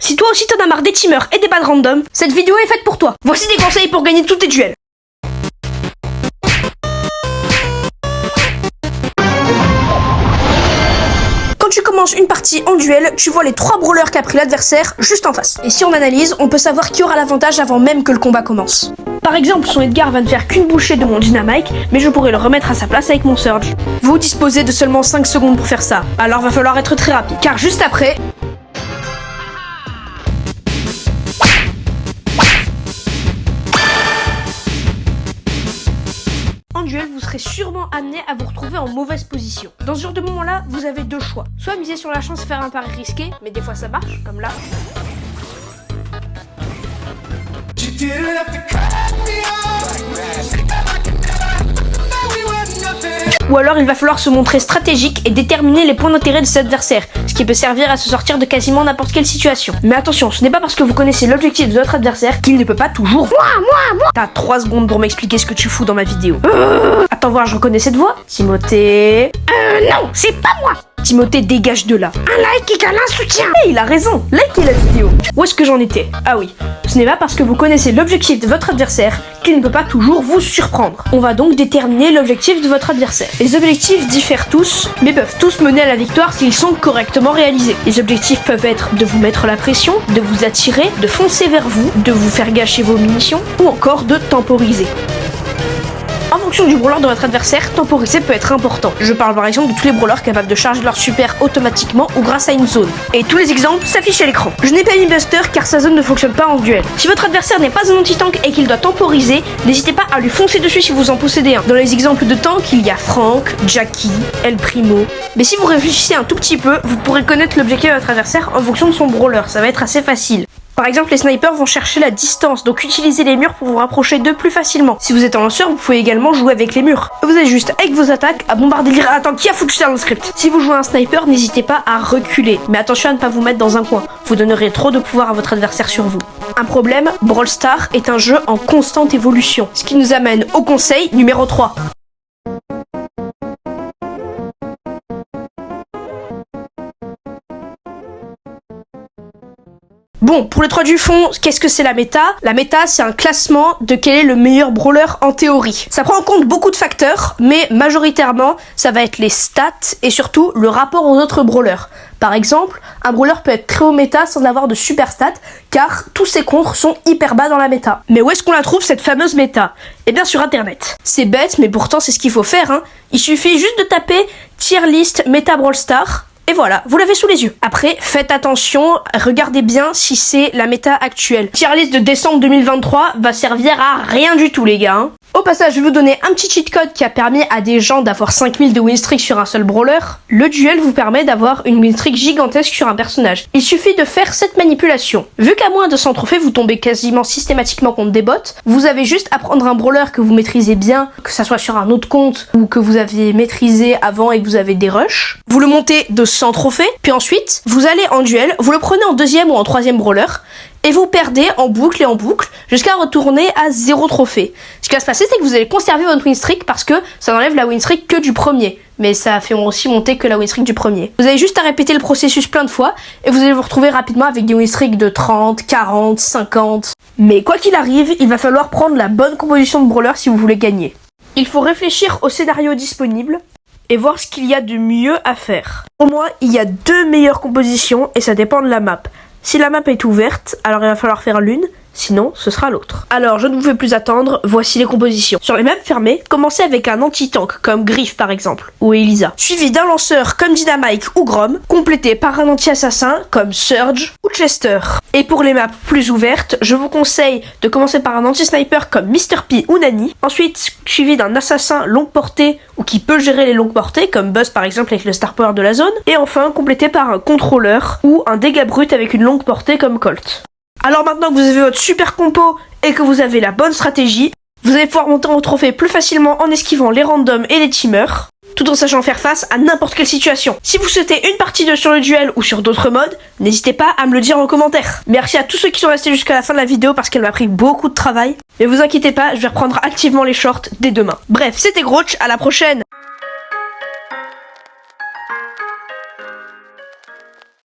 Si toi aussi t'en as marre des teamers et des bad random, cette vidéo est faite pour toi. Voici des conseils pour gagner tous tes duels. Quand tu commences une partie en duel, tu vois les 3 brawlers qu'a pris l'adversaire juste en face. Et si on analyse, on peut savoir qui aura l'avantage avant même que le combat commence. Par exemple, son Edgar va ne faire qu'une bouchée de mon Dynamite, mais je pourrais le remettre à sa place avec mon Surge. Vous disposez de seulement 5 secondes pour faire ça, alors va falloir être très rapide, car juste après... En duel, vous serez sûrement amené à vous retrouver en mauvaise position. Dans ce genre de moment-là, vous avez 2 choix. Soit miser sur la chance et faire un pari risqué, mais des fois ça marche, comme là. Ou alors il va falloir se montrer stratégique et déterminer les points d'intérêt de ses adversaires, ce qui peut servir à se sortir de quasiment n'importe quelle situation. Mais attention, ce n'est pas parce que vous connaissez l'objectif de votre adversaire qu'il ne peut pas toujours... Moi T'as 3 secondes pour m'expliquer ce que tu fous dans ma vidéo. Attends voir, je reconnais cette voix. Timothée... non, c'est pas moi. Timothée, dégage de là. Un like égale un soutien. Il a raison, likez la vidéo. Où est-ce que j'en étais? Ah oui, ce n'est pas parce que vous connaissez l'objectif de votre adversaire qu'il ne peut pas toujours vous surprendre. On va donc déterminer l'objectif de votre adversaire. Les objectifs diffèrent tous, mais peuvent tous mener à la victoire s'ils sont correctement réalisés. Les objectifs peuvent être de vous mettre la pression, de vous attirer, de foncer vers vous, de vous faire gâcher vos munitions, ou encore de temporiser. En fonction du brawler de votre adversaire, temporiser peut être important. Je parle par exemple de tous les brawlers capables de charger leur super automatiquement ou grâce à une zone. Et tous les exemples s'affichent à l'écran. Je n'ai pas mis Buster car sa zone ne fonctionne pas en duel. Si votre adversaire n'est pas un anti-tank et qu'il doit temporiser, n'hésitez pas à lui foncer dessus si vous en possédez un. Dans les exemples de tank, il y a Frank, Jackie, El Primo. Mais si vous réfléchissez un tout petit peu, vous pourrez connaître l'objectif de votre adversaire en fonction de son brawler. Ça va être assez facile. Par exemple, les snipers vont chercher la distance, donc utilisez les murs pour vous rapprocher d'eux plus facilement. Si vous êtes un lanceur, vous pouvez également jouer avec les murs. Vous avez juste, avec vos attaques, à bombarder les... Attends, qui a foutu ça dans le script? Si vous jouez un sniper, n'hésitez pas à reculer. Mais attention à ne pas vous mettre dans un coin. Vous donnerez trop de pouvoir à votre adversaire sur vous. Un problème, Brawl Stars est un jeu en constante évolution. Ce qui nous amène au conseil numéro 3. Bon, pour les 3 du fond, qu'est-ce que c'est la méta? La méta, c'est un classement de quel est le meilleur brawler en théorie. Ça prend en compte beaucoup de facteurs, mais majoritairement, ça va être les stats et surtout le rapport aux autres brawlers. Par exemple, un brawler peut être très haut méta sans avoir de super stats, car tous ses contres sont hyper bas dans la méta. Mais où est-ce qu'on la trouve, cette fameuse méta? Eh bien sur internet. C'est bête, mais pourtant c'est ce qu'il faut faire, hein. Il suffit juste de taper tier list méta Brawl Stars. Et voilà, vous l'avez sous les yeux. Après, faites attention, regardez bien si c'est la méta actuelle. Tier list de décembre 2023 va servir à rien du tout, les gars. Hein. Au passage, je vais vous donner un petit cheat code qui a permis à des gens d'avoir 5000 de win streak sur un seul brawler. Le duel vous permet d'avoir une win streak gigantesque sur un personnage. Il suffit de faire cette manipulation. Vu qu'à moins de 100 trophées, vous tombez quasiment systématiquement contre des bots, vous avez juste à prendre un brawler que vous maîtrisez bien, que ça soit sur un autre compte ou que vous aviez maîtrisé avant et que vous avez des rushs. Vous le montez de 100 trophées, puis ensuite, vous allez en duel, vous le prenez en 2e ou en 3e brawler, et vous perdez en boucle et en boucle jusqu'à retourner à 0 trophée. Ce qui va se passer, c'est que vous allez conserver votre win streak parce que ça n'enlève la win streak que du premier. Mais ça fait aussi monter que la win streak du premier. Vous avez juste à répéter le processus plein de fois et vous allez vous retrouver rapidement avec des win streaks de 30, 40, 50. Mais quoi qu'il arrive, il va falloir prendre la bonne composition de brawler si vous voulez gagner. Il faut réfléchir au scénario disponible et voir ce qu'il y a de mieux à faire. Pour moi, il y a 2 meilleures compositions et ça dépend de la map. Si la map est ouverte, alors il va falloir faire l'une, sinon ce sera l'autre. Alors je ne vous fais plus attendre, voici les compositions. Sur les maps fermées, commencez avec un anti-tank comme Griff par exemple, ou Elisa. Suivi d'un lanceur comme Dynamite ou Grom, complété par un anti-assassin comme Surge ou Chester. Et pour les maps plus ouvertes, je vous conseille de commencer par un anti-sniper comme Mr. P ou Nani. Ensuite, suivi d'un assassin longue portée ou qui peut gérer les longues portées comme Buzz par exemple avec le star power de la zone. Et enfin, complété par un contrôleur ou un dégât brut avec une longue portée comme Colt. Alors maintenant que vous avez votre super compo et que vous avez la bonne stratégie, vous allez pouvoir monter en trophée plus facilement en esquivant les randoms et les teamers, tout en sachant faire face à n'importe quelle situation. Si vous souhaitez une partie 2 sur le duel ou sur d'autres modes, n'hésitez pas à me le dire en commentaire. Merci à tous ceux qui sont restés jusqu'à la fin de la vidéo parce qu'elle m'a pris beaucoup de travail. Mais vous inquiétez pas, je vais reprendre activement les shorts dès demain. Bref, c'était Groach, à la prochaine!